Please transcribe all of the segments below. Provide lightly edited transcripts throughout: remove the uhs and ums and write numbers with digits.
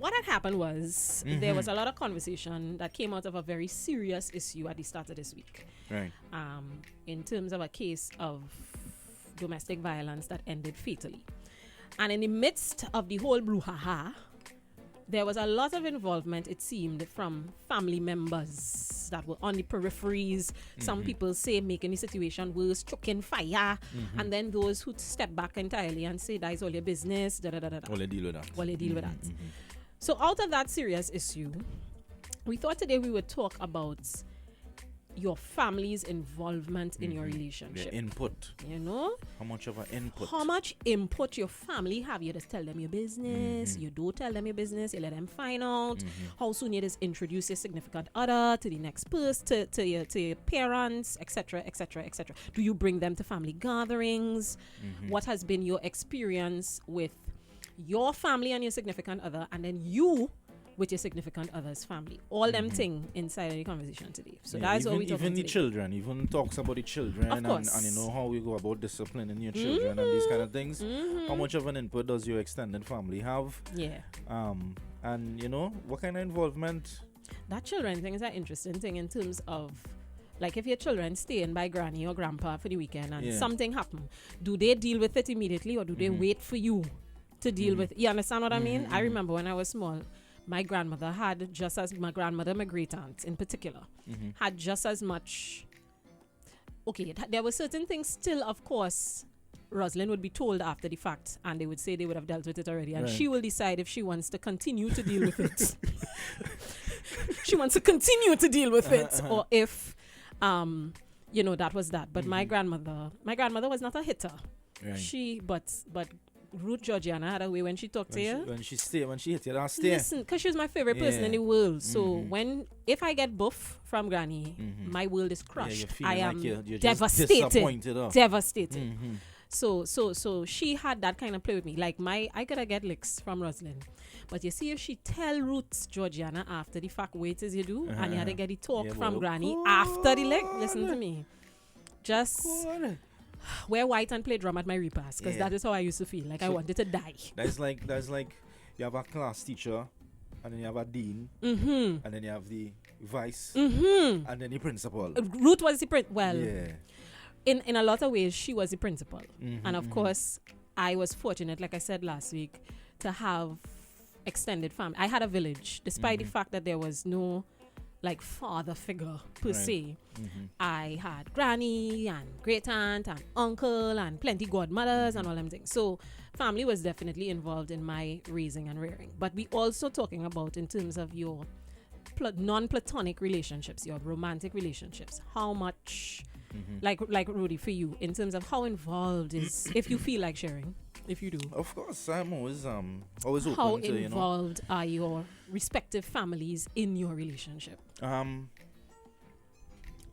what had happened was there was a lot of conversation that came out of a very serious issue at the start of this week. Right. In terms of a case of domestic violence that ended fatally. And in the midst of the whole brouhaha, there was a lot of involvement, it seemed, from family members that were on the peripheries. Some people say making the situation worse, choking fire. And then those who step back entirely and say, that is all your business. Da, da, da, da, da. All they deal with that. Well, they deal with that. So out of that serious issue, we thought today we would talk about your family's involvement in your relationship. The input. You know? How much of an input? How much input your family have. You just tell them your business. You don't tell them your business. You let them find out. How soon you just introduce your significant other to the next person, to your parents, etc., etc., etc. Do you bring them to family gatherings? What has been your experience with your family and your significant other, and then you with your significant other's family? All them thing inside the conversation today. So that's what we talk about even the today. children, even talks about the children, Of course. and you know how we go about disciplining your children and these kind of things. How much of an input does your extended family have? Yeah. And you know, what kind of involvement? That children thing is an interesting thing in terms of, like, if your children staying by granny or grandpa for the weekend and something happen, do they deal with it immediately or do they wait for you to deal with? You understand what I mean? I remember when I was small, my grandmother had just as my grandmother, my great aunt in particular, had just as much. Okay, there were certain things still, of course, Rosalind would be told after the fact, and they would say they would have dealt with it already, and she will decide if she wants to continue to deal with it. She wants to continue to deal with it, or if, you know, that was that. But my grandmother was not a hitter. Right. But Ruth Georgiana had a way when she talked to you. When she hit you, that's stay. Listen, because she was my favorite person in the world. So if I get buff from Granny, my world is crushed. I am you're just devastated. disappointed. Devastated. So she had that kind of play with me. Like I gotta get licks from Rosalind. But you see, if she tell Ruth Georgiana after the fact, wait as you do, and you had to get the talk from Granny after the lick, listen to me. Just wear white and play drum at my repast, because that is how I used to feel. Like, I wanted to die. That's like you have a class teacher, and then you have a dean, and then you have the vice, and then the principal. Ruth was the principal. Well, Yeah. in a lot of ways, she was the principal. And of course, I was fortunate, like I said last week, to have extended family. I had a village, despite the fact that there was no like father figure per se. I had granny and great aunt and uncle and plenty godmothers and all them things. So family was definitely involved in my raising and rearing. But we also talking about in terms of your non-platonic relationships, your romantic relationships. How much, like Rudy, for you, in terms of how involved is, if you feel like sharing, if you do. Of course, I'm always open How to, involved are your respective families in your relationship?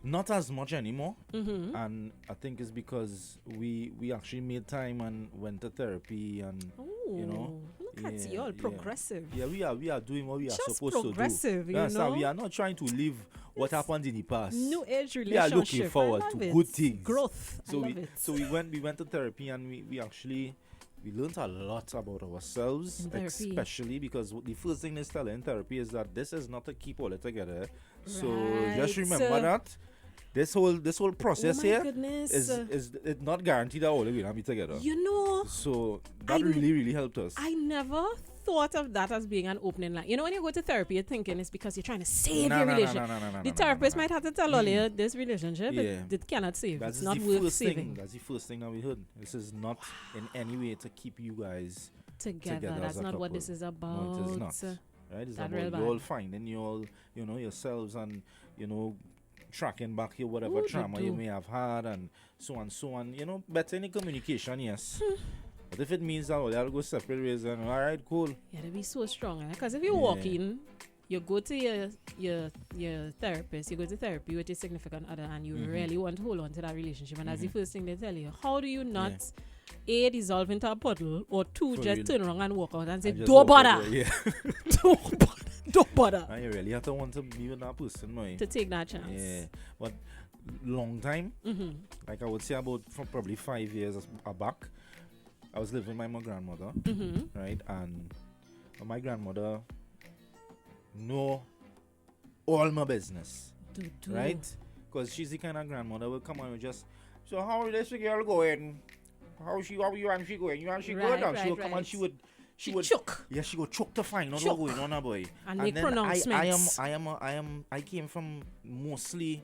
Not as much anymore, and I think it's because we actually made time and went to therapy, and you know, look at you all progressive. Yeah, we are doing what we are Just supposed to do. progressive, you Understand? know. We are not trying to live what happened in the past. New age relationship. We are looking forward I love to it. good things. Growth. So I love it. we went to therapy, and we actually learned a lot about ourselves, In therapy. especially because the first thing they tell in therapy is that this is not to keep all it together. So just Right. remember that this whole process Oh my here goodness. is it's not guaranteed that all of it will be together. You know, So that I- really helped us. I never thought of that as being an opening line. You know, when you go to therapy, you're thinking it's because you're trying to save your relationship. The therapist might have to tell all you this relationship, it cannot save. That's It's not the worth first saving. thing. That's the first thing that we heard. This is not in any way to keep you guys Together. together That's as a not what couple. this is about. No, it is not. Right? It's That about real you bad. all finding yourselves and tracking back your whatever Ooh, trauma they you do. may have had and so on. Better in the communication, yes. But if it means that all you have to go separate ways, then all right, cool. You have to be so strong. Because if you Yeah. walk in, you go to your therapist, you go to therapy with your significant other, and you really want to hold on to that relationship. And that's the first thing they tell you. How do you not, A, dissolve into a puddle, or two, For just real. turn around and walk out and say, And just don't walk out bother. there, Yeah. Don't bother. Don't bother. And you really have to want to be with that person, boy. To take that chance. Yeah. But long time, like I would say about from probably 5 years back, I was living with my grandmother, right? And my grandmother know all my business, Do. right? Because she's the kind of grandmother will come on and just, so how is this girl going? How you and she going? You and she good? And she will come on, she would choke. Yeah, she would choke to find out what's going on, boy. And make then pronouncements. I came from mostly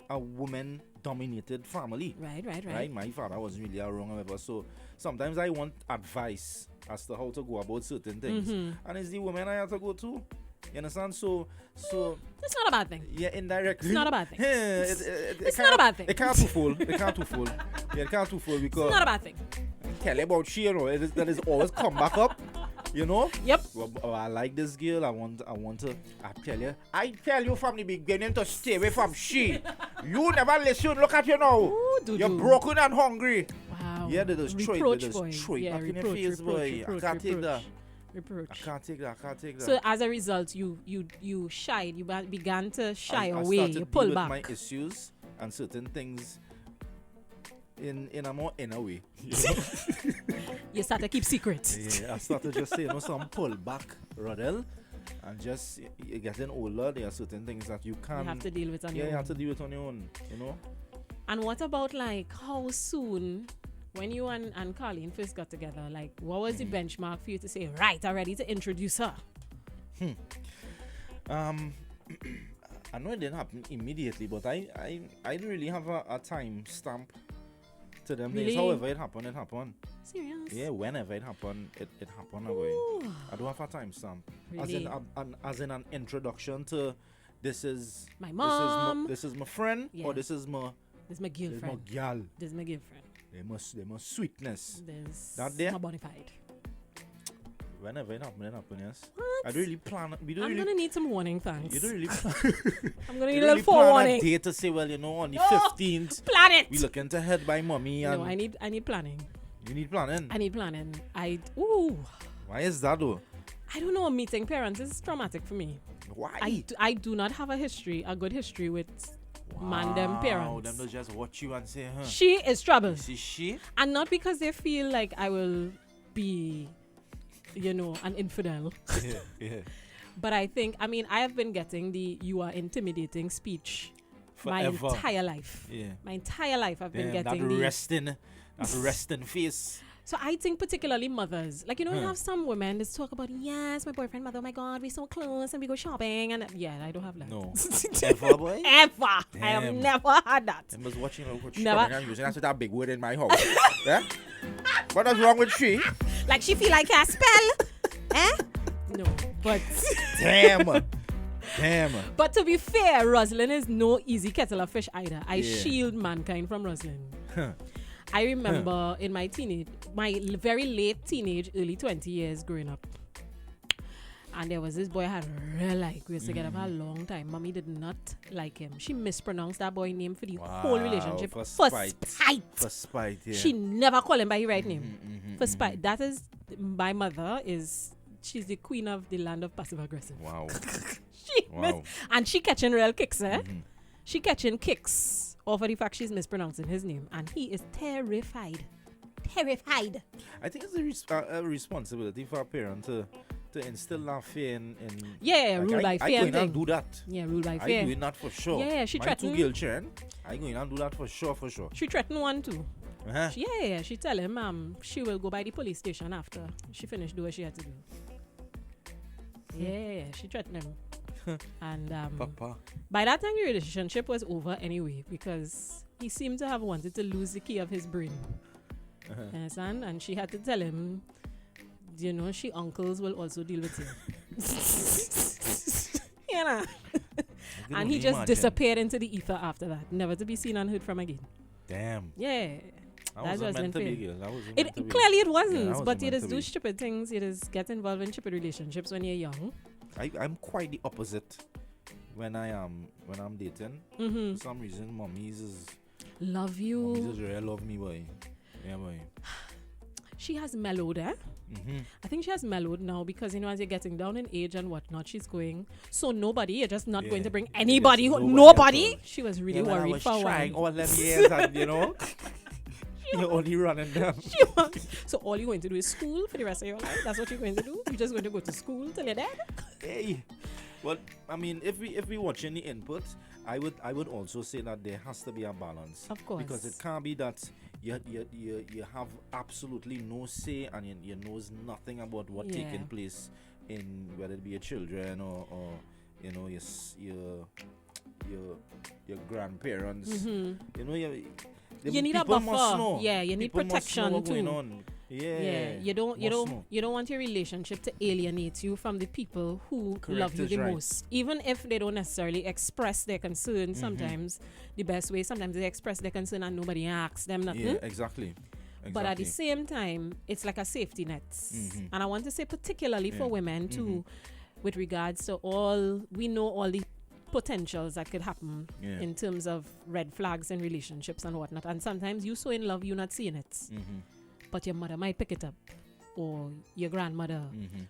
a woman-dominated family. Right. My father wasn't really around, however. So sometimes I want advice as to how to go about certain things, and it's the women I have to go to. You understand? So it's not a bad thing. Yeah, indirectly. It's not a bad thing. It's not a bad thing. It can't too full. Yeah, it can't too full because It's not a bad thing. tell you about she, that is always come back up. You know? Yep. Well, I like this girl. I want to. I tell you from the beginning to stay away from she. You never listen. Look at you now. Ooh, You're broken and hungry. Wow. Yeah, there's reproach, Troy yeah, back in your face, boy. I can't take that. Reproach. I can't take that. So as a result, you shied. You began to shy I away. started You to pull deal back. with my issues and certain things in a more inner way. You start to keep secrets. Yeah, I started just saying, some pull back, Rodel, and just you're getting older. There are certain things that you can't. You have to deal with on your own. you have to deal with on your own. You know. And what about like how soon? When you and Carlene first got together, like what was the benchmark for you to say, right, I'm ready to introduce her? I know it didn't happen immediately, but I didn't really have a time stamp to them Really? days. However it happened. Serious? Yeah, whenever it happened, it happened away. Ooh. I don't have a time stamp. Really? As in an introduction to this is My mom. This is my friend, Yeah. or this is my girlfriend. girl. This is my girlfriend. They must sweetness. This That there? my bonafide. Whenever it happened, yes. What? I don't really plan. I'm gonna need some warning, thanks. You don't really. I'm gonna You need a don't little really plan a forewarning. date to say, well, on the No. 15th, Plan it. we looking to head by mommy. And No, I need planning. You need planning. I need planning. Why is that though? I don't know. Meeting parents is traumatic for me. Why? I do not have a good history with them parents. Them don't just watch you and say, huh? She is trouble. You see she? And not because they feel like I will be, an infidel. Yeah. But I have been getting the "you are intimidating" speech Forever. my entire life. Yeah. My entire life I've been Damn, getting that resting face. So I think particularly mothers, you have some women that talk about, yes, my boyfriend, mother, oh my God, we're so close and we go shopping. And yeah, I don't have that. No. Ever, boy? Ever. Damn. I have never had that. I was watching her with Never. shopping and using that big word in my house. Yeah? What is wrong with she? Like she feel like a spell. No, but Damn. But to be fair, Rosalind is no easy kettle of fish either. I Yeah. shield mankind from Rosalind. I remember in my very late teenage, early 20 years growing up. And there was this boy I had real like. We used to get up a long time. Mommy did not like him. She mispronounced that boy name for the whole relationship. For spite. For spite, yeah. She never called him by his right name. For spite. That is, my mother she's the queen of the land of passive aggressive. Wow. And she catching real kicks, She catching kicks over the fact she's mispronouncing his name. And he is terrified. Terrified. I think it's a responsibility for a parent to instill that fear in rule by fear. I going thing. and do that. Yeah, rule by I fear. doing that for sure. Yeah, she My threatened. 2 girl children, I going and do that for sure. She threatened one too. Uh-huh. She tell him she will go by the police station after she finished doing what she had to do. Yeah, she threatened him. And Papa. by that time the relationship was over anyway, because he seemed to have wanted to lose the key of his brain. Understand? And she had to tell him, she uncles will also deal with him. And he just disappeared into the ether after that, never to be seen and heard from again. Damn. Yeah. That wasn't meant to be, girl. Clearly it wasn't, Yeah, but you meant just to do be. stupid things. You just get involved in stupid relationships when you're young. I'm quite the opposite when I'm dating. Mm-hmm. For some reason, mommies is real love me, boy. Yeah, boy. She has mellowed, Mm-hmm. I think she has mellowed now because, as you're getting down in age and whatnot, she's going, so nobody, you're just not going to bring anybody. Nobody? She was really worried for a while. trying all them years and, you're only running them. So all you're going to do is school for the rest of your life? That's what you're going to do? You're just going to go to school till you're dead? Hey, Well, I mean, if we watching the input, I would also say that there has to be a balance. Of course. Because it can't be that you have absolutely no say and you knows nothing about what taking place in whether it be your children or you know your grandparents. Mm-hmm. You know you need a buffer. Yeah, you need protection too. Yeah. You don't want your relationship to alienate you from the people who love you the most. Even if they don't necessarily express their concern, sometimes the best way, sometimes they express their concern and nobody asks them nothing. Yeah, exactly. But at the same time, it's like a safety net. And I want to say particularly for women too, with regards to all the potentials that could happen in terms of red flags in relationships and whatnot. And sometimes you so in love, you're not seeing it. But your mother might pick it up. Or your grandmother.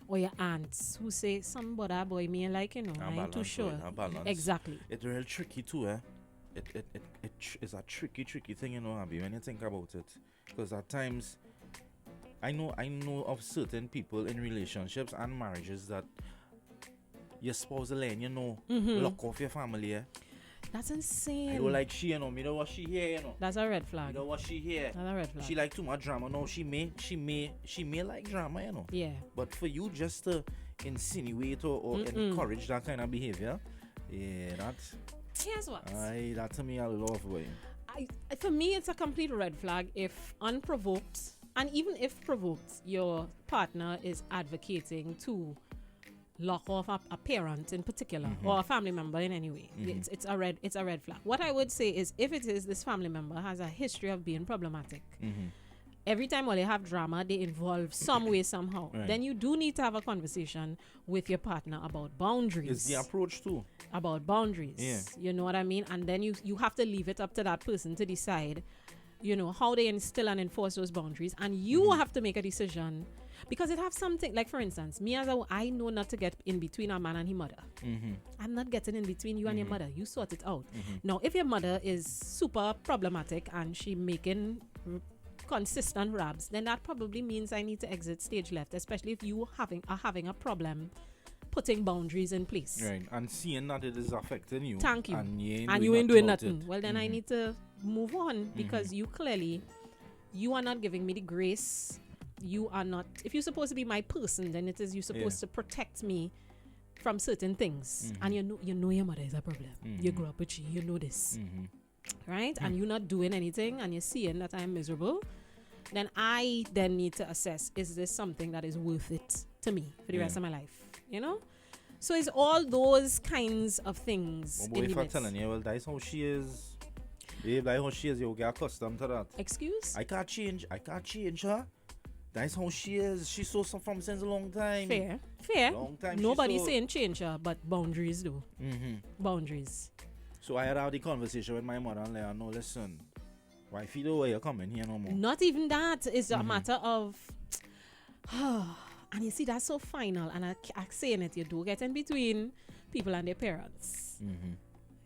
Or your aunts who say, some bother boy me like, I ain't too sure. Exactly. It's real tricky too, eh? It's a tricky thing, Abby, when you think about it. Because at times, I know of certain people in relationships and marriages that your spouse will lock off your family, That's insane. I don't like she, me know what she here, That's a red flag. You know what she here. That's a red flag. She like too much drama. No, she may like drama, Yeah. But for you just to insinuate or encourage that kind of behavior, that's... Here's what. That to me a love way. For me, it's a complete red flag if unprovoked, and even if provoked, your partner is advocating to lock off a parent in particular or a family member in any way. It's a red flag. What I would say is, if it is this family member has a history of being problematic, every time when they have drama, they involve some way, somehow. Right. Then you do need to have a conversation with your partner about boundaries. It's the approach too. About boundaries. Yeah. You know what I mean? And then you have to leave it up to that person to decide, how they instill and enforce those boundaries. And you have to make a decision. Because it have something, like for instance, I know not to get in between a man and his mother. I'm not getting in between you and your mother. You sort it out. Now, if your mother is super problematic and she making consistent rabs, then that probably means I need to exit stage left, especially if you are having a problem putting boundaries in place. Right, and seeing that it is affecting you. Thank you. And you ain't doing nothing. Well, then I need to move on because you are not giving me the grace. You are not, if you're supposed to be my person, then it is you're supposed to protect me from certain things. And you know your mother is a problem. You grew up with she, you know this. Right? And you're not doing anything and you're seeing that I'm miserable. Then I need to assess, is this something that is worth it to me for the rest of my life? So it's all those kinds of things. Well, if I'm telling you, well, that's how she is. Babe, that's how she is. You get accustomed to that. Excuse? I can't change her. That's how she is. She's so from since a long time. Fair. Long time. Nobody's saying change her, but boundaries do. Boundaries. So I had the conversation with my mother and let her know, listen, why feel the way you're coming here no more? Not even that. It's a matter of... and you see, that's so final. And I saying it, you do get in between people and their parents.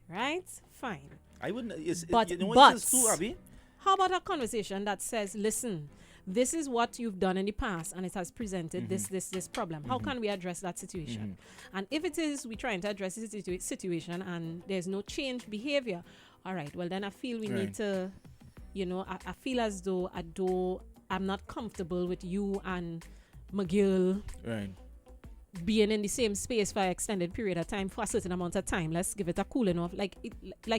Right? Fine. I wouldn't... But it's too, Abby? How about a conversation that says, listen... This is what you've done in the past and it has presented this problem. How can we address that situation? And if it is we're trying to address the situation and there's no change behavior, all right, well then I feel we need to, I feel as though I'm not comfortable with you and McGill being in the same space for an extended period of time for a certain amount of time. Let's give it a cooling off. Like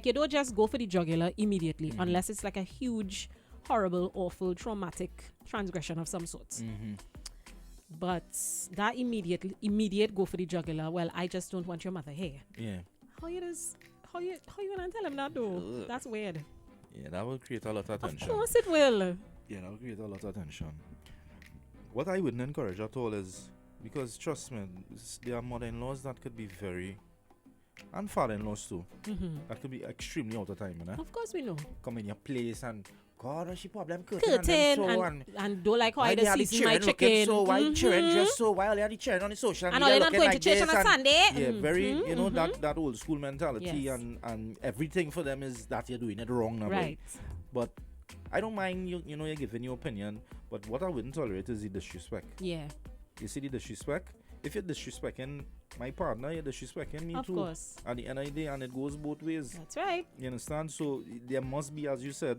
you don't just go for the jugular immediately unless it's like a huge... horrible, awful, traumatic transgression of some sort. But that immediate go for the jugular, well, I just don't want your mother here. Yeah. How you gonna tell him that though? That's weird. Yeah, that will create a lot of tension. Of course it will. Yeah, that will create a lot of tension. What I wouldn't encourage at all is, because trust me, there are mother-in-laws that could be very, and father-in-laws too, that could be extremely out of time, Of course we know. Come in your place and God, she problem curtain and don't like how I season my chicken. So why children just so why are the children on the social media and all looking going like to church this on a Sunday? Yeah, very that old school mentality and everything for them is that you're doing it wrong now. Right. But I don't mind you're giving your opinion, but what I wouldn't tolerate is the disrespect. Yeah. You see the disrespect? If you're disrespecting my partner, you're disrespecting me Of too. course. At the end of the day, and it goes both ways. That's right. You understand? So there must be, as you said,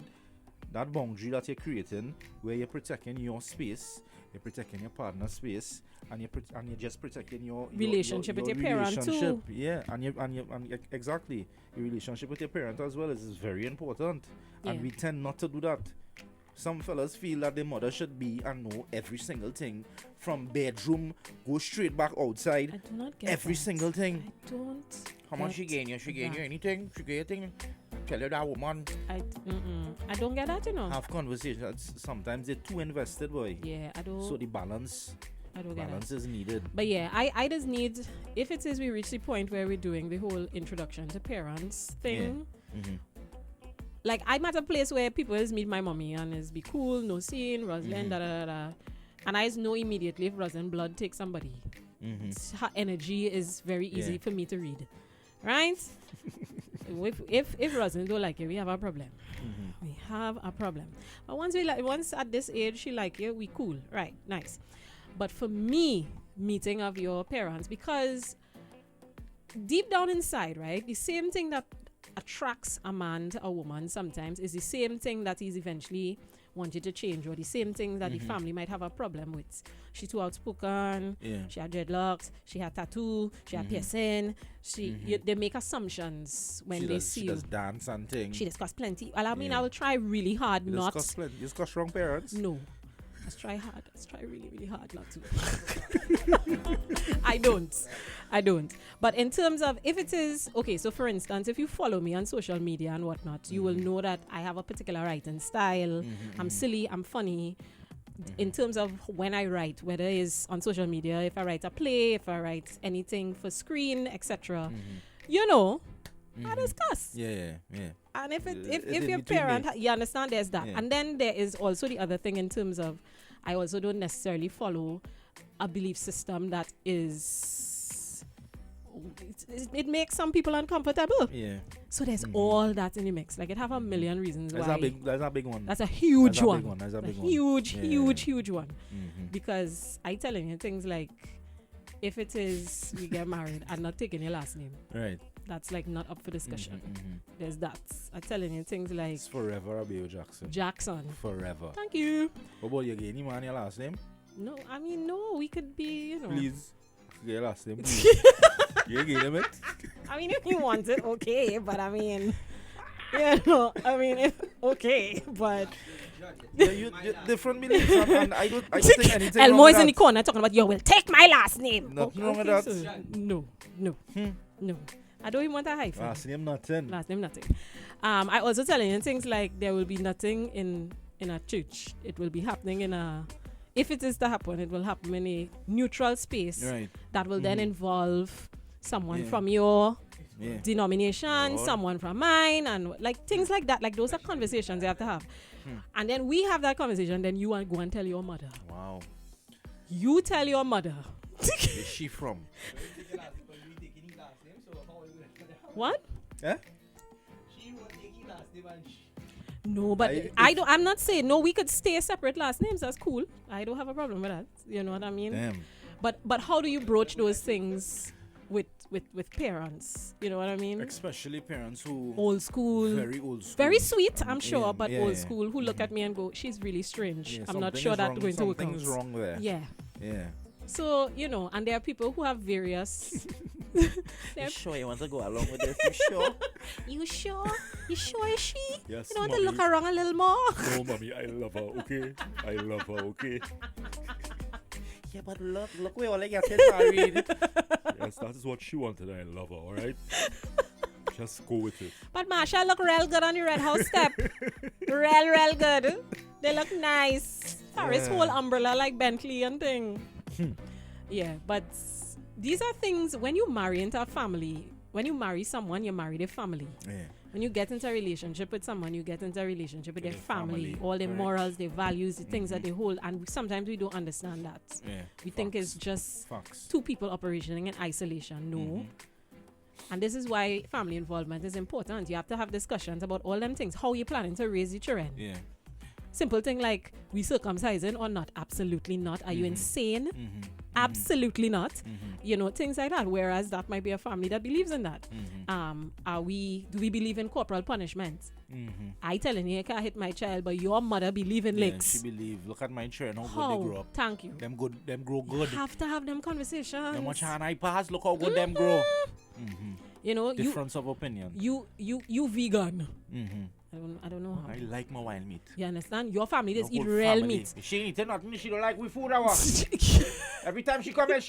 that boundary that you're creating where you're protecting your space, you're protecting your partner's space, and you're just protecting your Relationship with your parent relationship. too. Yeah, and exactly, your relationship with your parent as well is very important. And Yeah. we tend not to do that. Some fellas feel that their mother should be and know every single thing from bedroom, go straight back outside, I do not get every that. single thing. I don't. How much she get gain you? She gain you that. anything? She gain you anything? Tell her that woman. I don't get that, you know. Have conversations. Sometimes they're too invested, boy. Yeah, I don't. So the balance I don't get that. is needed. But yeah, I just need, if it is we reach the point where we're doing the whole introduction to parents thing, Mm-hmm. like I'm at a place where people just meet my mommy and is be cool, no scene, Rosalind, da da da da. And I just know immediately if Rosalind blood takes somebody. Mm-hmm. Her energy is very easy Yeah. for me to read. Right? if Rosalind don't like you, we have a problem. Mm-hmm. We have a problem. But once at this age she like you, we cool. Right, nice. But for me, meeting of your parents, because deep down inside, right, the same thing that attracts a man to a woman sometimes is the same thing that is eventually wanted to change, or the same thing that the family might have a problem with. She's too outspoken, Yeah. she had dreadlocks, she had tattoo, she had piercing. They make assumptions when they see she you. does dance and things. She discuss plenty. Well, I mean, Yeah. I will try really hard You not. discuss plenty. You discuss strong parents. No. Let's try hard. Let's try really, really hard not to. I don't. But in terms of if it is, okay, so for instance, if you follow me on social media and whatnot, you will know that I have a particular writing style. I'm silly, I'm funny. In terms of when I write, whether it's on social media, if I write a play, if I write anything for screen, etc., you know, I discuss. Yeah. And if It if in your between parent, there. you understand, there's that. Yeah. And then there is also the other thing in terms of, I also don't necessarily follow a belief system that is, it makes some people uncomfortable. Yeah. So there's all that in the mix. Like it have a million reasons That's why. a big one. That's a huge That's a one. big one. That's a A big one. huge, Yeah. huge one. Mm-hmm. Because I telling you things like, if it is we get married, I'm not taking your last name. Right. That's like not up for discussion. Mm-hmm. There's that. I'm telling you things like It's forever Abiyo Jackson. Jackson. Forever. Thank you. What about you again? You man your last name? No, I mean, no, we could be, you know. Please. Get your last name, please. You get him it? I mean, if you want it, okay. But I mean, you know, I mean, okay. But Yeah, you different beliefs, and I don't think anything Elmo wrong is with in the that. corner talking about, you will take my last name. Nothing wrong with Okay, that. so no. No. I don't even want a hyphen. Last name nothing. Last name, nothing. I also telling you things like there will be nothing in a church. It will be happening in a, if it is to happen, it will happen in a neutral space Right. that will then involve someone Yeah. from your Yeah. denomination, Lord. someone from mine, and like things like that. Like those are conversations you have to have. And then we have that conversation, then you go and tell your mother. Wow. You tell your mother. Where's she from? What? Eh? No, but I'm not saying no. We could stay separate last names. That's cool. I don't have a problem with that. You know what I mean? Damn. But how do you broach those things with parents? You know what I mean? Especially parents who Old school. very old school. Very sweet, I'm sure, Yeah, but yeah, old yeah. school who look at me and go, she's really strange. Yeah, I'm not something sure is that's wrong- going to work out. Something's wrong there. Yeah. Yeah. So, you know, and there are people who have various. You sure you want to go along with this? You sure? You sure? You sure is she? Yes, You don't want to look around a little more? No, mommy, I love her, okay? I love her, okay? Yeah, but look, we all getting married. Yes, that is what she wanted. I love her, all right? Just go with it. But Marsha look real good on the Red House step. real good. They look nice. Paris Yeah. whole umbrella like Bentley and thing. Yeah, but these are things when you marry into a family. When you marry someone, you marry their family. Yeah. When you get into a relationship with someone, you get into a relationship with their Their family. family, All their correct. morals, their values, the things that they hold. And sometimes we don't understand that. Yeah. We think it's just Facts. two people operating in isolation. No. And this is why family involvement is important. You have to have discussions about all them things. How you planning to raise the children? Yeah. simple thing like we circumcising or not? Absolutely not. Are you insane? Absolutely not. You know, things like that. Whereas that might be a family that believes in that. Do we believe in corporal punishment? I telling you, I can't hit my child, but your mother believe in licks. She believe. Look at my children, how good they grow up. Thank you. Them grow good. You have to have them conversations. How much hand I pass, look how good them grow. You know, difference of opinion. You vegan. I don't know how. I like my wild meat. You understand? Your family just eat real meat. She ain't eating nothing. She don't like we food. Every time she come in,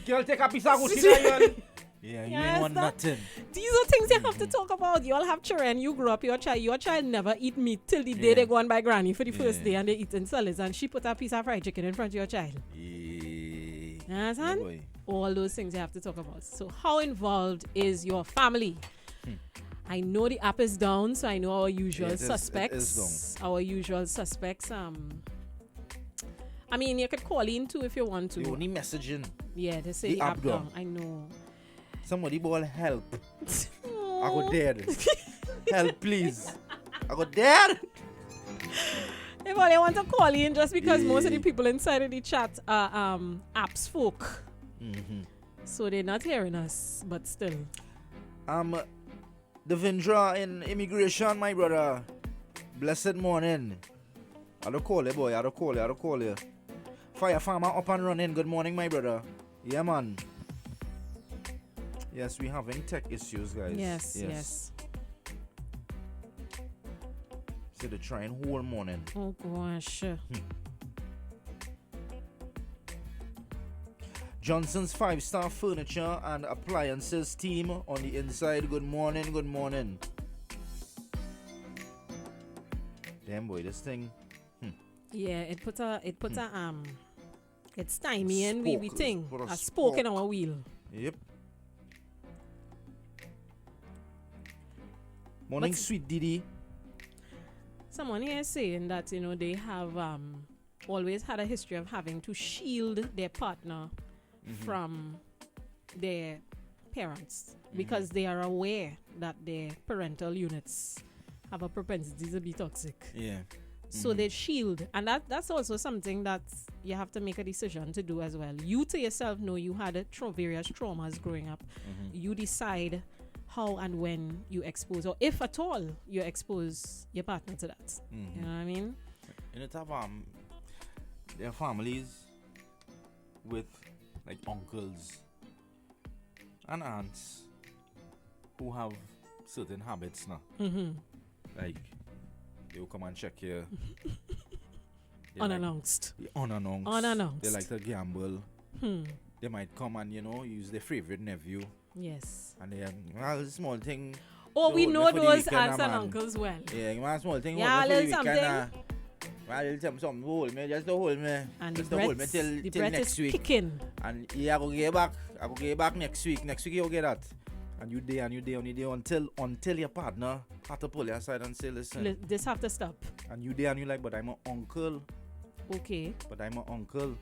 girl take a piece of good. Yeah, you ain't want nothing. These are things you have to talk about. You all have children. You grew up. Your child never eat meat till the day they go on by granny for the first day and they eat in salads and she put a piece of fried chicken in front of your child. You understand? All those things you have to talk about. So how involved is your family? I know the app is down, so I know our usual suspects. It is down. Our usual suspects. I mean, you could call in too if you want to. The only messaging. Yeah, they say the app down. I know. Somebody ball help. I got dead. Help, please. I got dead. If only want to call in, just because most of the people inside of the chat are apps folk. So they're not hearing us, but still. Devendra in immigration, my brother. Blessed morning. I don't call you, boy. I don't call you. Fire farmer up and running. Good morning, my brother. Yeah, man. Yes, we're having tech issues, guys. Yes. So they're trying whole morning. Oh, gosh. Johnson's 5-star furniture and appliances team on the inside. Good morning. Damn, boy, this thing. Yeah, it puts a it's stymie and we think a spoke in our wheel. Yep. Morning, sweet Didi. Someone here is saying that, you know, they have always had a history of having to shield their partner from their parents because they are aware that their parental units have a propensity to be toxic. Yeah. So they shield. And that's also something that you have to make a decision to do as well. You to yourself know you had various traumas growing up. You decide how and when you expose, or if at all you expose your partner to that. You know what I mean? In the type there are families with like uncles and aunts who have certain habits now. Like they will come and check you unannounced. Unannounced. They like to gamble. They might come and, you know, use their favorite nephew. Yes. And they small thing. Oh, we know those aunts and uncles well. Yeah, one small thing. Yeah, a little something. I'll tell something, hold me, just hold me. And just the hold me till next week. Kicking. And yeah, I go get back next week. Next week you'll get that. And you day until your partner have to pull you aside and say, listen. This have to stop. And you there and you like, but I'm an uncle. Okay. But I'm an uncle.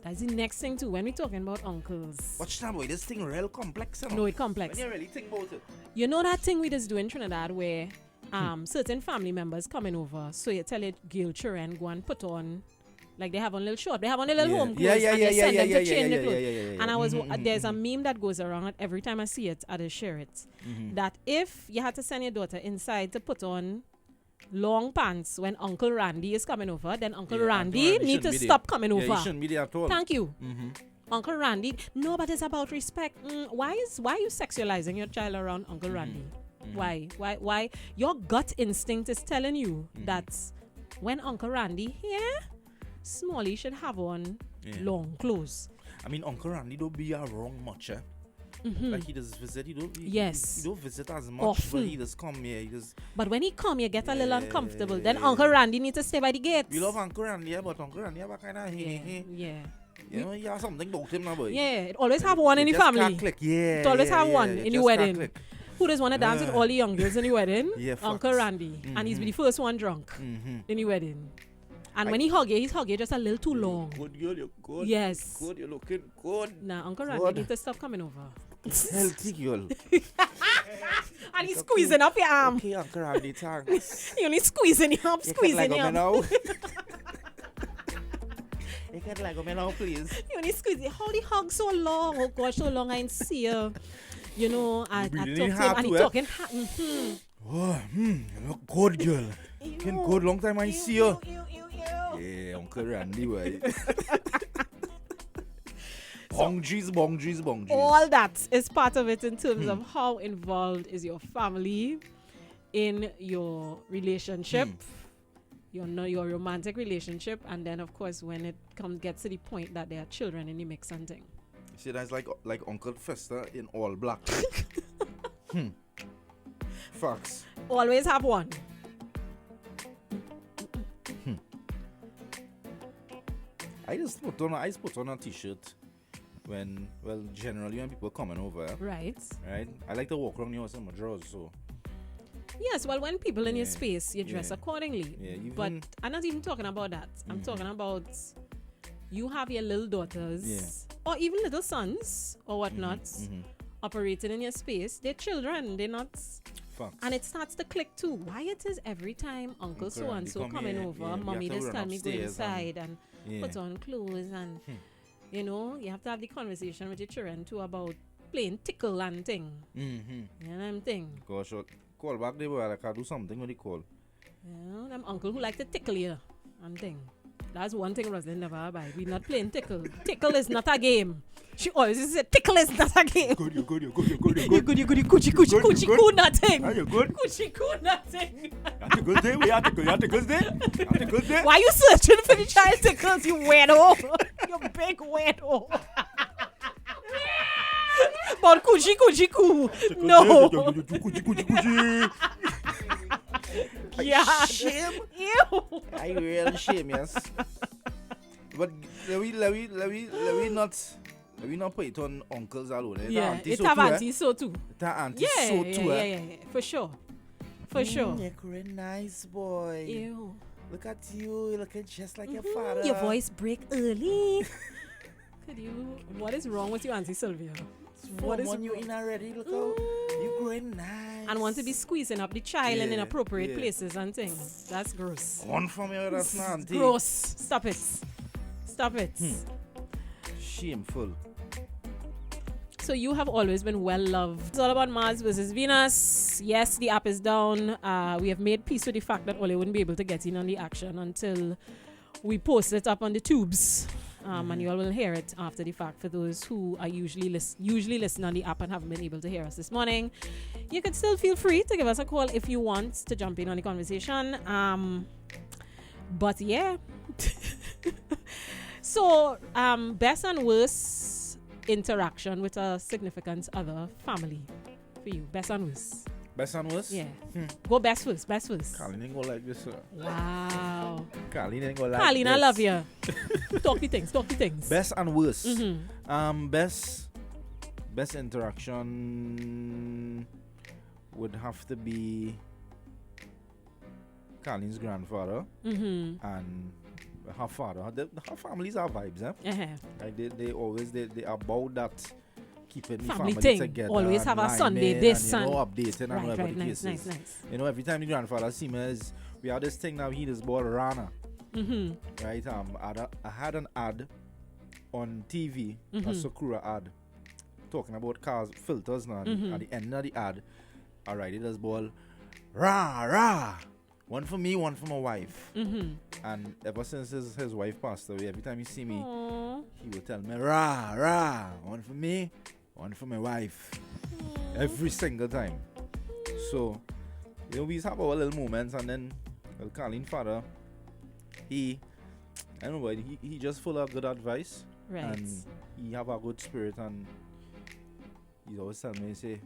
That's the next thing too, when we're talking about uncles. Watch that, boy. This thing real complex. You know? No, it's complex. When you really think about it. You know that thing we just do in Trinidad where certain family members coming over, so you tell your girl children go and put on, like they have on a little shop, they have on a little home clothes, and they send them to change the clothes. And I was there's a meme that goes around every time I see it, I just share it. That if you had to send your daughter inside to put on long pants when Uncle Randy is coming over, then Uncle Randy need to stop coming over. He shouldn't be there at all. Thank you. Uncle Randy. No, but it's about respect. Why are you sexualizing your child around Uncle Randy? Why? Your gut instinct is telling you that when Uncle Randy here, Smalley should have on long clothes. I mean, Uncle Randy don't be around much, eh? Like he does visit, he don't visit as much, often. but he does come here. But when he come, you get a little uncomfortable. Then Uncle Randy needs to stay by the gate. We love Uncle Randy, but Uncle Randy have a kind of you know, you have something about him now, boy. Yeah, it always have one in the family. It always have one in the wedding. Who does want to dance with all the young girls in the wedding? Uncle Randy. And he's the first one drunk in the wedding. And when he hug you just a little too long. Good girl, you're good. Yes. Good, you're looking good. Nah, Uncle Randy need to stop coming over. Healthy girl. And he's squeezing up your arm. Okay, Uncle Randy, thanks. You only squeezing your arm, squeezing your arm. Now. You can like me now, please. You only squeezing. How the hug so long? Oh gosh, so long I didn't see her. You know, I talked to him and he talking. Oh, you look good, girl. Can good long time I see you. Yeah, Uncle Randy, way. Bong. All that is part of it in terms of how involved is your family in your relationship, your romantic relationship, and then of course when it gets to the point that there are children in the mix and thing. You see, that's like Uncle Fester in all black. Facts. Always have one. I put on a t-shirt generally when people coming over. Right. I like to walk around the house in my drawers, so. Yes, well, when people in your space, you dress accordingly. Yeah, but I'm not even talking about that. I'm talking about you have your little daughters or even little sons or whatnot operating in your space. They're children. They're not. Facts. And it starts to click too. Why it is every time Uncle so-and-so coming over, Mommy just tell me go inside and put on clothes and, you know, you have to have the conversation with your children too about playing tickle and thing. You know what I'm saying? Gosh, call back there, boy. I can do something when they call. You know, them uncle who like to tickle you and thing. That's one thing Rosalind never buy. We're not playing tickle. Tickle is not a game. She always said tickle is not a game. You're good. You coochie coo nothing. Are you good? Coochie coo nothing. You had a good day? We had a good day? Why are you searching for the child tickles, you weirdo? You big weirdo. But coochie coo. No. Coochie. Yeah. Shame. Ew. I really shame, yes. But let we not put it on uncles alone. Yeah, it's have aunties so too. That auntie so too. Yeah, for sure. For sure. You're a nice boy. Ew. Look at you. You're looking just like your father. Your voice break early. Could you? What is wrong with you, Auntie Sylvia? What is you in already? Look how you growing nice. And want to be squeezing up the child in inappropriate places and things. That's gross. One from you, that's not auntie. Gross. Stop it. Shameful. So you have always been well loved. It's all about Mars versus Venus. Yes, the app is down. We have made peace with the fact that Ole wouldn't be able to get in on the action until we post it up on the tubes. And you all will hear it after the fact for those who are usually listen on the app and haven't been able to hear us this morning. You can still feel free to give us a call if you want to jump in on the conversation. But yeah. So, best and worst interaction with a significant other family for you. Best and worst. Best and worst? Yeah. Go best first. Carlene ain't go like this, sir. Wow. Carlene ain't go like Carlene, this. I love you. Talk the things. Best and worst. Best interaction would have to be Carlene's grandfather and her father. Her families are vibes, Like they always they about that keeping the family thing. Together. Always have a Sunday this and, and updating and whatever the case nice. is. You know, every time the grandfather see me, we have this thing now. He is called Rana. Right. I had an ad on TV, a Sakura ad, talking about cars filters now. At the end of the ad, alright, it is ball rah. One for me, one for my wife. And ever since his wife passed away, every time he see me, he will tell me, rah, one for me, one for my wife. Every single time. So, you know, we have our little moments, and then, well, Carlene's father, I don't know, he just full of good advice. Right. And he have a good spirit, and he always tell me, say,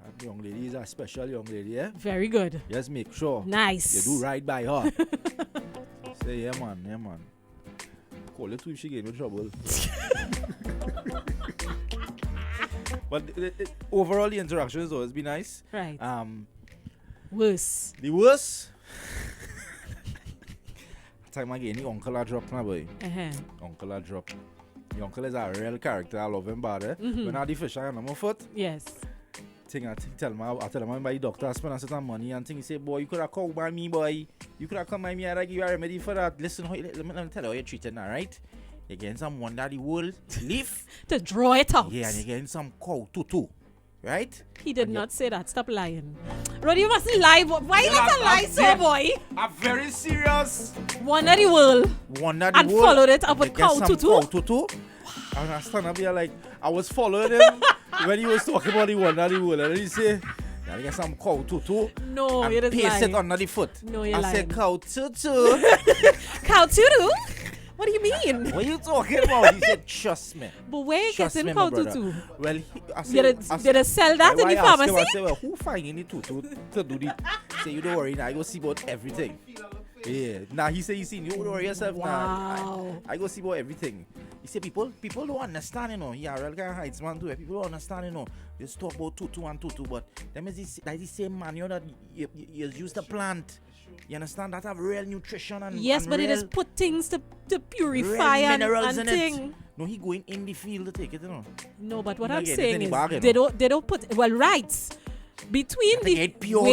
that young lady is a special young lady, yeah? Very good. Just make sure. Nice. You do right by her. Say, yeah, man. Call it too if she gave me trouble. But overall, the interaction has always been nice. Right. Worse. The worst? Time again, the uncle a drop, my boy. Uncle a drop. Your uncle is a real character. I love him bad. When I the fish I on my foot. Yes. I tell him my doctor spend a certain money and thing. He say, boy, you could have called by me, boy. You could have come by me. I give you a remedy for that. Listen, let me tell you how you're treated now, right? You're getting some one that the world leaf to draw it out. Yeah, and you're getting some cow tutu, right? He did not say that. Stop lying. Roddy, you mustn't lie. Why you not lie, so boy? I'm very serious. One of the world. And followed it up with cow tutu. Cow tutu. And I stand up here like I was following him when he was talking about the one that the world, and he say, "Now get some cow tutu." No, you didn't lie. Paste it under the foot. No, you're lying. I said cow tutu. Cow tutu? What do you mean? What are you talking about? He said, trust me. But where you getting cow tutu? Well, did they sell that in the pharmacy? I said, well, who finding the tutu to do the? Say, you don't worry now. I go see about everything. Yeah. Now he said, you see, you don't worry yourself now. I go see about everything. He said, people don't understand, you know. Yeah, real guy hides man too. People don't understand, you know. Just talk about tutu and tutu, but them is like the same man, you know, that you use the plant. You understand that have real nutrition and yes, and but real, it is put things to purify and thing. It. No, he going in the field to take it, you know. No, but what I'm saying is they don't put right between the pure,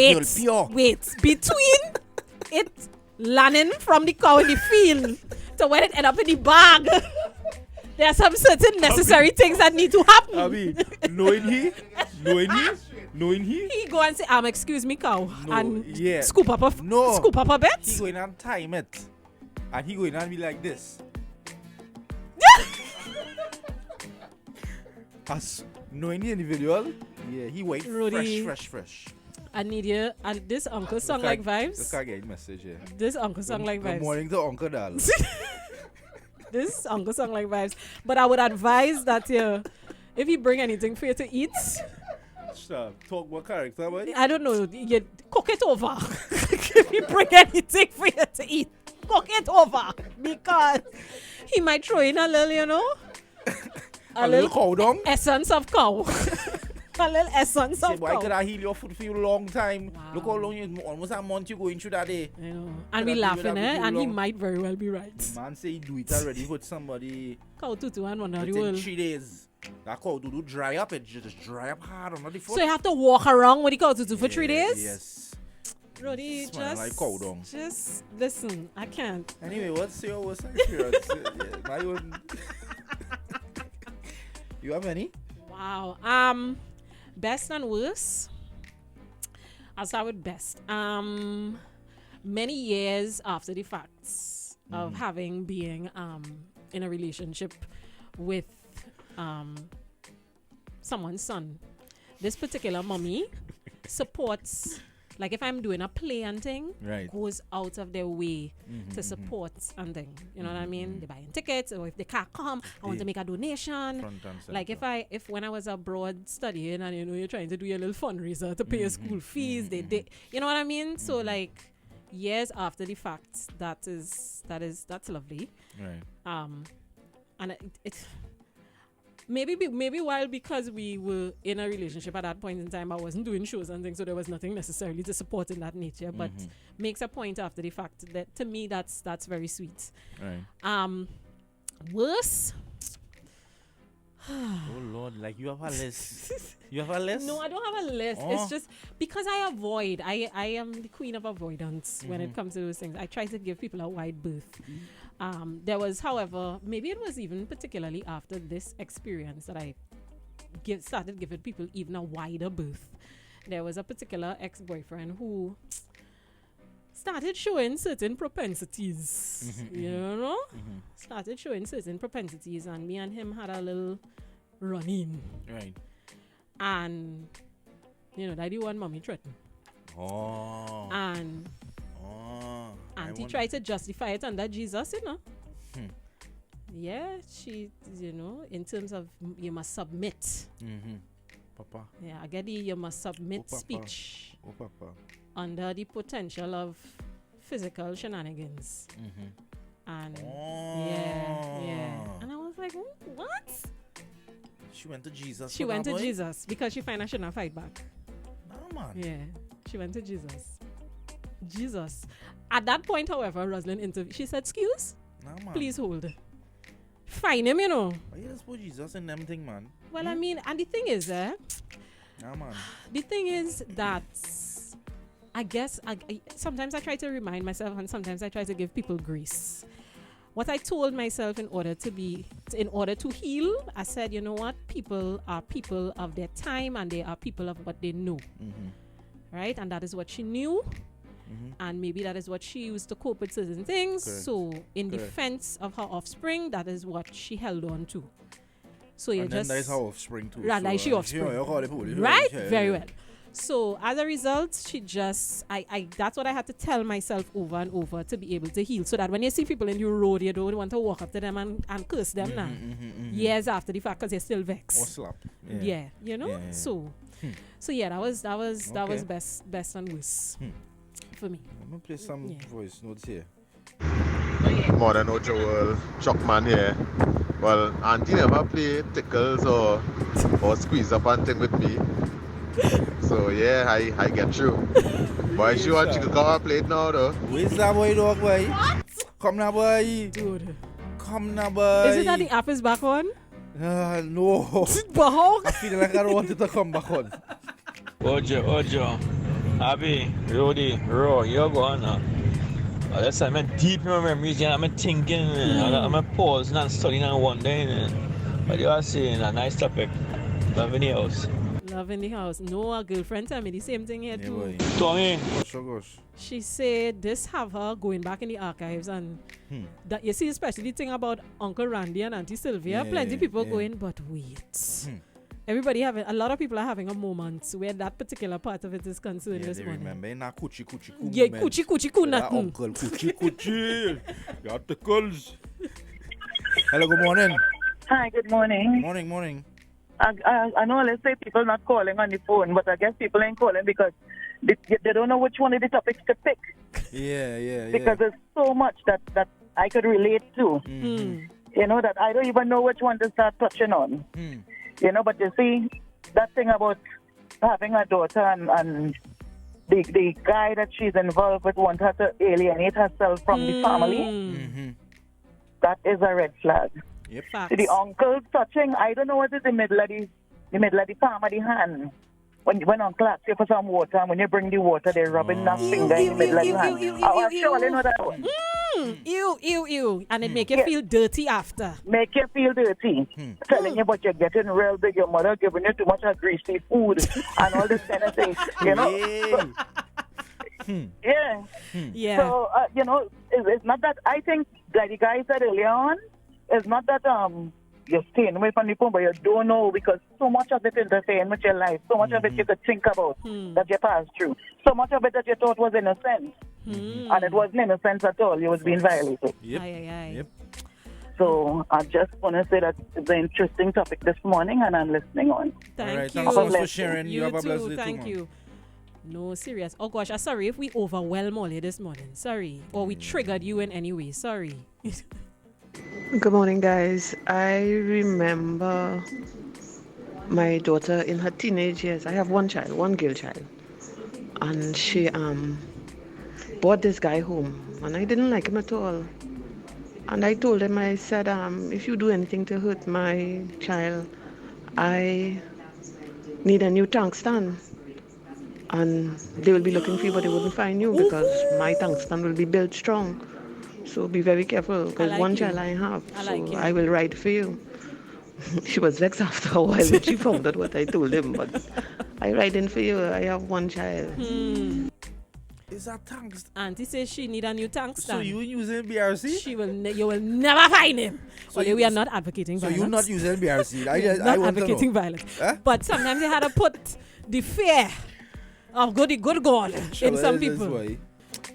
wait between it landing from the cow in the field to when it end up in the bag. There are some certain necessary things that need to happen. Abi, knowing he. He go and say, excuse me, cow, no, and scoop up a bit. He going and time it, and he going and be like this. As knowing the individual, yeah, he wait Rudy, fresh. I need you, and this uncle song like vibes. This guy get message here. This uncle song like vibes. Good morning to Uncle Dal. This uncle song like vibes, but I would advise that if you bring anything for you to eat. Talk about character, boy. I don't know. You cook it over. If you bring anything for you to eat, cook it over because he might throw in a little, you know, a little cow dung, essence of cow. A little essence of cow. Why could I heal your food for you a long time? Wow. Look how long you almost a month you going through that day. I know. And we laughing, and he might very well be right. The man say he do it already with somebody. Cow tutu and one of the world. 3 days. That cow do dry up, it just dry up hard on the foot. So you have to walk around with the cow tutu for 3 days? Yes. Roddy, like cow dung. Just listen, I can't. Anyway, what's your worst experience? My own. You have any? Wow. Best and worst. I'll start with best. Many years after the facts of being in a relationship with someone's son, this particular mommy supports, like if I'm doing a play and thing, goes out of their way to support and thing. You know what I mean? They're buying tickets, or if they can't come, I want to make a donation. Like if when I was abroad studying and you're trying to do your little fundraiser to pay your school fees, they you know what I mean? So like years after the fact, that's lovely. Right. And it maybe while because we were in a relationship at that point in time, I wasn't doing shows and things, so there was nothing necessarily to support in that nature. But makes a point after the fact that to me that's very sweet. Right. Worse. Oh Lord, like you have a list. You have a list? No, I don't have a list. It's just because I avoid. I am the queen of avoidance when it comes to those things. I try to give people a wide berth. There was, however, maybe it was even particularly after this experience that I started giving people even a wider berth. There was a particular ex-boyfriend who started showing certain propensities, you know? Started showing certain propensities, and me and him had a little run-in. Right. And, that the one mommy threatened. Oh. And he tried to justify it under Jesus, Yeah, she, in terms of you must submit. Papa. Yeah, I get the you must submit speech. Oh, Papa. Under the potential of physical shenanigans. And yeah. And I was like, what? She went to Jesus. She went to Jesus because she found I shouldn't fight back. No, man. Yeah, she went to Jesus. At that point, however, Rosalind intervened. She said, excuse? No, man. Please hold. fine him, you know. I just put Jesus in them thing, man. Well, I mean, and the thing is, Yeah, man. the thing is that I guess sometimes I try to remind myself, and sometimes I try to give people grace. What I told myself in order to heal, I said, you know what? People are people of their time, and they are people of what they know, right? And that is what she knew, and maybe that is what she used to cope with certain things. Correct. So, in defense of her offspring, that is what she held on to. So you And just then that is her offspring too. Right, like she offspring. Right? Very well. So as a result, she just I that's what I had to tell myself over and over to be able to heal. So that when you see people in your road, you don't want to walk up to them and curse them now. Years after the fact, because you're still vexed. Or slap. Yeah, you know? Yeah. So yeah, that was best and worst for me. I'm gonna play some voice notes here. Modern Joel Chuckman here. Well, Auntie never play tickles or squeeze up and thing with me. So yeah, I get through. But she want you to come and play it now though. Where's that boy, dog boy? What? Come now, boy. Dude. Come now, boy. Is it that the app is back on? No. But how? I feel like I don't want it to come back on. Ojo, Abby, Rudy, Ro, you're going now. That's I'm deep in my memories, I'm thinking, I'm pausing and studying and wondering. But you are saying a nice topic. Love in the house. Love in the house. No, our girlfriend tell me the same thing here too. Boy. Tommy. Gosh. She said this have her going back in the archives, and that you see, especially the thing about Uncle Randy and Auntie Sylvia, plenty people going, but wait. Everybody a lot of people are having a moment where that particular part of it is concerned this morning. Remember in a coochie Yeah, coochie nothing. Uncle coochie. Got the calls. Hello, good morning. Hi, good morning. Morning. I know, let's say people not calling on the phone, but I guess people ain't calling because they don't know which one of the topics to pick. Yeah. Because there's so much that I could relate to. You know, that I don't even know which one to start touching on. You know, but you see, that thing about having a daughter and the guy that she's involved with want her to alienate herself from the family, that is a red flag. Yep. So the uncles touching, I don't know what is the middle of the palm of the hand. When uncle asks you for some water, and when you bring the water, they're rubbing that finger in the middle of the hand. I surely know that one. Ew. And it make you feel dirty after. Make you feel dirty. Telling you about you're getting real big, your mother giving you too much of greasy food, and all this kind of thing. You know? Yeah. So, you know, it's not that, I think, like the guy said earlier on, it's not that you're staying away from the phone, but you don't know because so much of it interfering with your life. So much of it you could think about that you passed through. So much of it that you thought was innocent. And it wasn't innocent at all. You was being violated. Yep. So I just want to say that it's an interesting topic this morning, and I'm listening on. Thank right, you. thanks so much for sharing. You have a blessed too. day Thank too, you. No, serious. Oh gosh, I'm sorry if we overwhelm all this morning. Sorry. Or we triggered you in any way. Sorry. Good morning, guys. I remember my daughter in her teenage years. I have one girl child. And she brought this guy home. And I didn't like him at all. And I told him, I said, if you do anything to hurt my child, I need a new tank stand. And they will be looking for you, but they wouldn't find you because my tank stand will be built strong. So be very careful, because one child I have, so I will ride for you. She was vexed after a while when she found out what I told him, but I ride in for you. I have one child. Is that tanks? Auntie says she need a new tank stand. So you using BRC? You will never find him. So we are not advocating so violence. you're not using BRC? I want advocating violence. Huh? But sometimes you had to put the fear of good God in some people.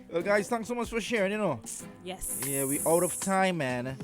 Well, guys, thanks so much for sharing, you know. Yes. Yeah, we out of time, man.